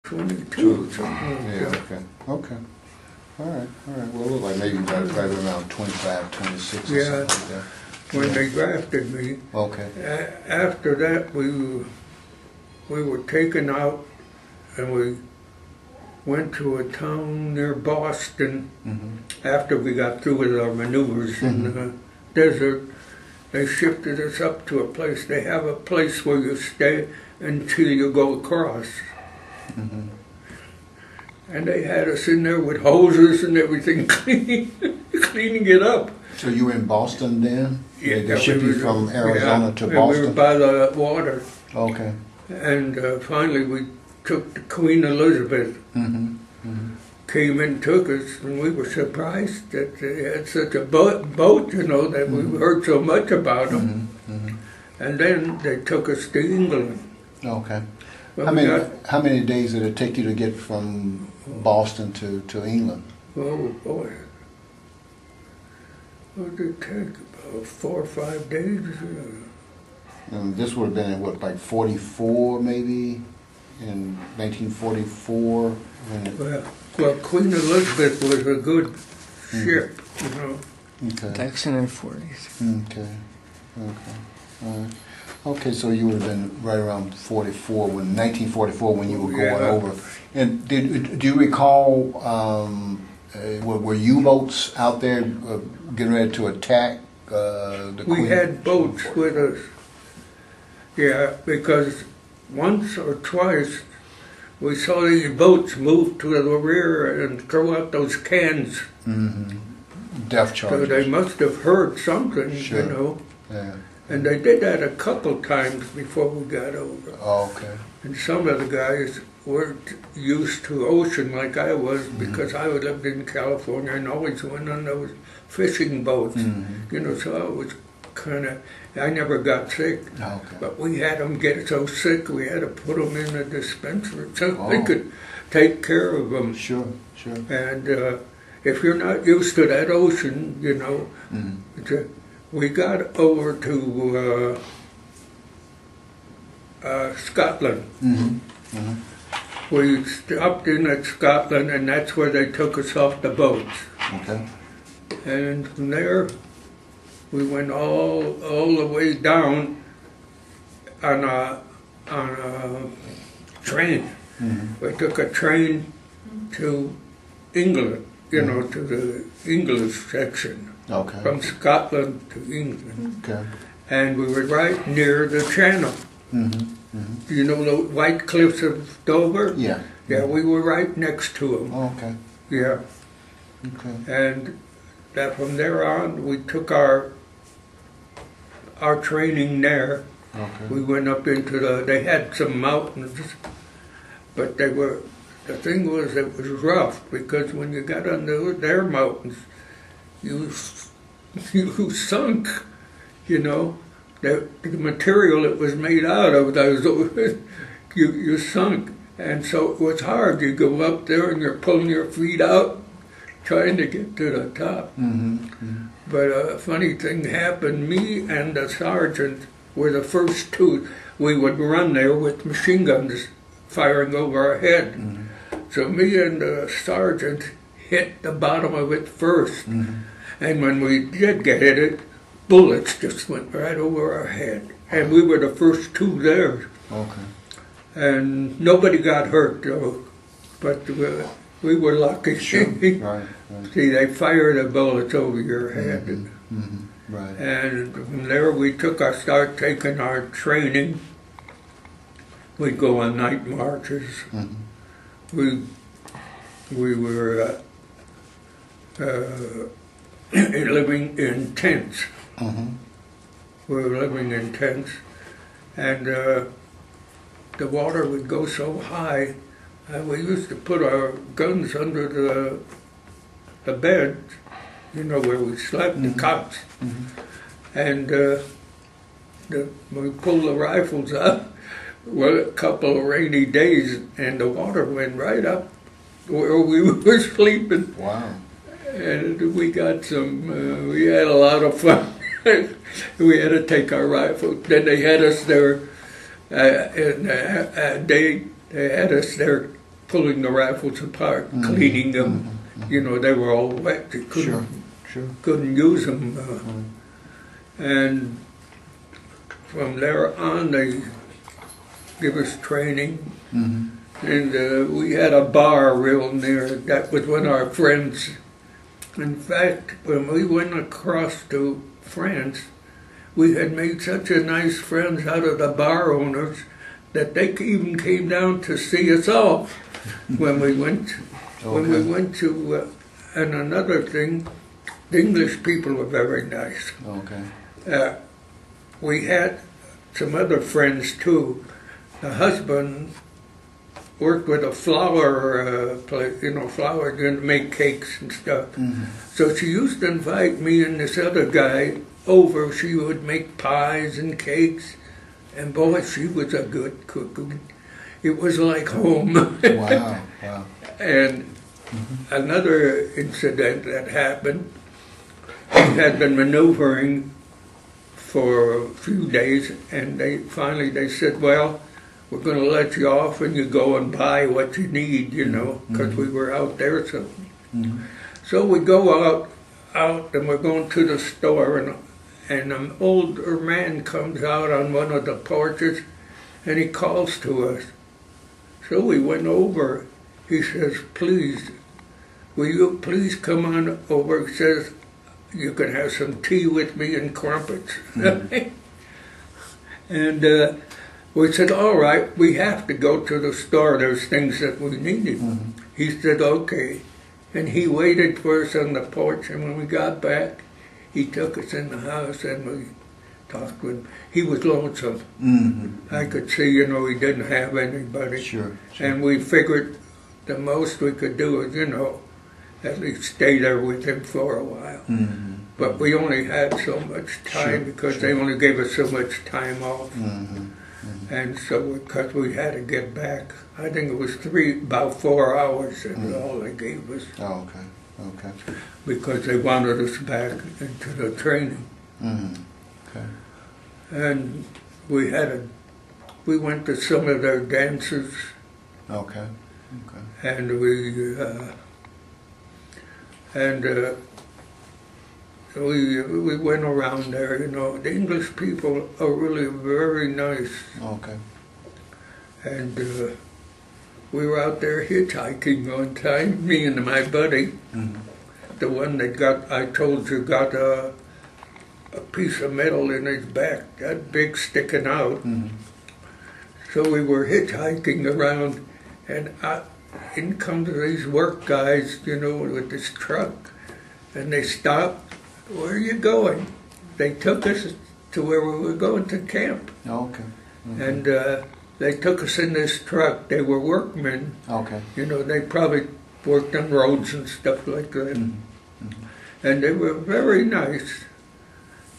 22. Yeah, okay. All right. Well, it looked like maybe right around 25, 26 or something like that. When they drafted me. Okay. After that, we were taken out and we went to a town near Boston. After we got through with our maneuvers in the desert. They shifted us up to a place. They have a place where you stay until you go across. And they had us in there with hoses and everything, cleaning it up. So you were in Boston then? Yeah, They shipped you from Arizona to Boston? We were by the water. Okay. And finally we took the Queen Elizabeth. Came and took us, and we were surprised that they had such a boat, that we heard so much about them. And then they took us to England. Okay. Well, how many days did it take you to get from Boston to England? Oh boy. What did it take? About 4 or 5 days? And this would have been in what, like 44 maybe? In 1944? Well, Queen Elizabeth was a good ship, Okay. 1940s. Okay. All right. Okay, so you would have been right around 1944 when you were going over. And do you recall, were U-boats out there getting ready to attack the Queen? We had boats with us. Yeah, because once or twice we saw these boats move to the rear and throw out those cans. Death charges. So they must have heard something, Sure. Yeah. And they did that a couple times before we got over. Oh, okay. And some of the guys weren't used to ocean like I was because I lived in California and always went on those fishing boats. So I was I never got sick. Okay. But we had them get so sick we had to put them in a dispenser so they could take care of them. Sure. And if you're not used to that ocean, we got over to Scotland. We stopped in at Scotland, and that's where they took us off the boats. Okay. And from there, we went all the way down on a train. We took a train to England, to the English section. Okay. From Scotland to England. Okay. And we were right near the channel. Do you know the White Cliffs of Dover? Yeah. Yeah, we were right next to them. Oh, okay. Yeah. Okay. And that from there on, we took our training there. Okay. We went up into they had some mountains, but the thing was, it was rough, because when you got on their mountains, you sunk, the material it was made out of, you sunk. And so it was hard. You go up there and you're pulling your feet out, trying to get to the top. But a funny thing happened. Me and the sergeant were the first two. We would run there with machine guns firing over our head. So me and the sergeant hit the bottom of it first. And when we did get hit it, bullets just went right over our head. And we were the first two there. Okay. And nobody got hurt, though. But we were lucky. Sure. Right. See, they fire the bullets over your head. Right. And from there we started taking our training. We'd go on night marches. We were living in tents. We were living in tents, and the water would go so high. We used to put our guns under the bed, where we slept, the cots, and we pulled the rifles up. Well, a couple of rainy days, and the water went right up where we were sleeping. Wow. And we got we had a lot of fun. We had to take our rifles. Then they had us there, they had us there pulling the rifles apart, cleaning them. You know, they were all wet. You couldn't use them. And from there on, they give us training. And we had a bar real near. That was when our friends. In fact, when we went across to France, we had made such a nice friends out of the bar owners that they even came down to see us off when we went. When we went to, and another thing, the English people were very nice. We had some other friends too. The husband worked with a flour place, you know, flour to make cakes and stuff. So she used to invite me and this other guy over. She would make pies and cakes, and boy, she was a good cook. It was like home. Wow. And another incident that happened, we had been maneuvering for a few days, and they said, well, we're going to let you off and you go and buy what you need, you know, because we were out there. So we go out and we're going to the store, and an older man comes out on one of the porches and he calls to us. So we went over. He says, please, will you please come on over? He says, you can have some tea with me and crumpets. And we said, all right, we have to go to the store. There's things that we needed. He said, okay. And he waited for us on the porch, and when we got back, he took us in the house and we talked with him. He was lonesome. I could see, you know, he didn't have anybody. Sure. And we figured the most we could do is, you know, at least stay there with him for a while. But we only had so much time because they only gave us so much time off. And so because we had to get back, I think it was about 4 hours. That was all they gave us. Oh, okay. Because they wanted us back into the training. Okay. And we went to some of their dances. Okay. And we went around there, you know. The English people are really very nice. Okay. And we were out there hitchhiking one time, me and my buddy, the one that I told you got a piece of metal in his back, that big sticking out. So we were hitchhiking around, and in comes these work guys, you know, with this truck, and they stopped. Where are you going? They took us to where we were going to camp. Okay. And they took us in this truck. They were workmen. Okay. You know, they probably worked on roads and stuff like that. And they were very nice.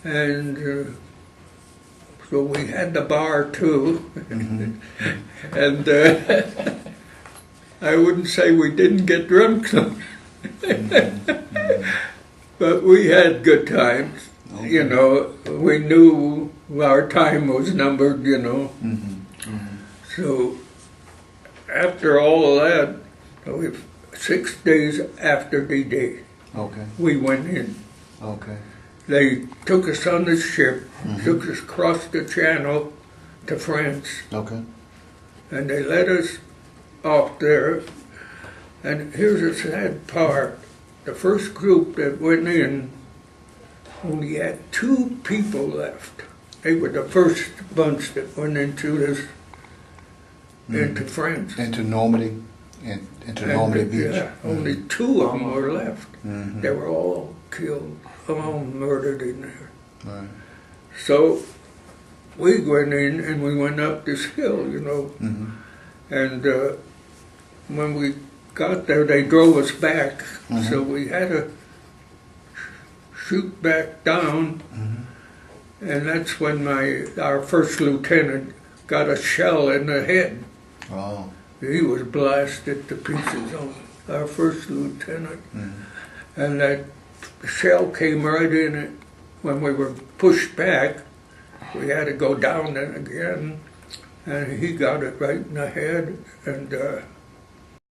And so we had the bar too. And I wouldn't say we didn't get drunk, but we had good times. Okay. You know, we knew our time was numbered, you know. So after all of that, 6 days after D-Day, we went in. Okay. They took us on the ship, took us across the channel to France. Okay. And they let us off there. And here's a sad part. The first group that went in only had 2 people left. They were the first bunch that went into into France. Into Normandy? Into Normandy Beach? Yeah, only 2 of them were left. They were all killed, all murdered in there. Right. So we went in and we went up this hill, you know. And when we got there, they drove us back. So we had to shoot back down. And that's when our first lieutenant got a shell in the head. Oh. He was blasted to pieces on our first lieutenant. And that shell came right in it. When we were pushed back, we had to go down then again. And he got it right in the head. And